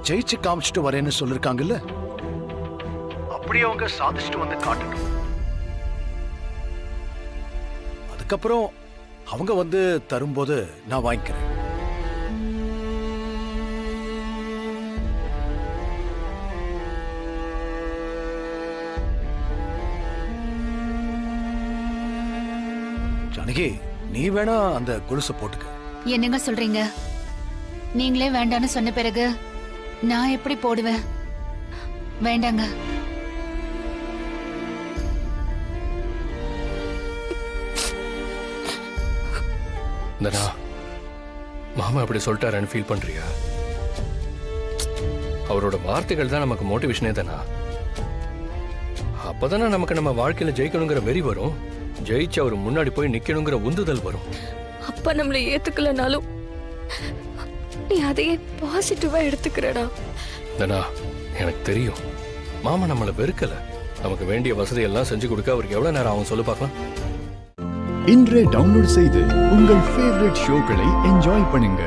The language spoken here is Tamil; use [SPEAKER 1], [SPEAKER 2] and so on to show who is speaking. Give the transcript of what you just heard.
[SPEAKER 1] ஜெயிச்சு காமிச்சிட்டு வரேன்னு சொல்லிருக்காங்கல்ல, அப்படியே அவங்க சாதிச்சுட்டு வந்து காட்டட்டும். அதுக்கப்புறம் அவங்க வந்து தரும்போது நான் வாங்கிக்கிறேன். ஜானகி, நீ வேணா அந்த கொலுசை போட்டுக்க.
[SPEAKER 2] என்னங்க சொல்றீங்க? நீங்களே வேண்டான்னு சொன்ன பிறகு நான் எப்படி போடுவேன்? வேண்டாங்க.
[SPEAKER 3] தனா, மாமா அப்படி சொல்லிட்டாருன்னு ஃபீல் பண்றியா? அவரோட வார்த்தைகள் தான் நமக்கு மோட்டிவேஷனே தானா. அப்பதானே நமக்கு நம்ம வாழ்க்கையில ஜெயிக்கணுங்கிற வெறி வரும், ஜெயிச்சு அவர் முன்னாடி போய் நிக்கணுங்கிற உந்துதல் வரும்.
[SPEAKER 4] அப்பா நம்மளை ஏத்துக்கலனாலும் நீ அதையே பாசிட்டிவா எடுத்துக்கிறடா.
[SPEAKER 3] தனா, எனக்கு தெரியும் மாமா நம்மளை வெறுக்கல. நமக்கு வேண்டிய வசதியெல்லாம் செஞ்சு கொடுக்க அவருக்கு எவ்வளவு நேரம் ஆகும் சொல்லு பார்க்கலாம்.
[SPEAKER 5] இன்றே டவுன்லோட் செய்து உங்கள் ஃபேவரட் ஷோக்களை என்ஜாய் பண்ணுங்க.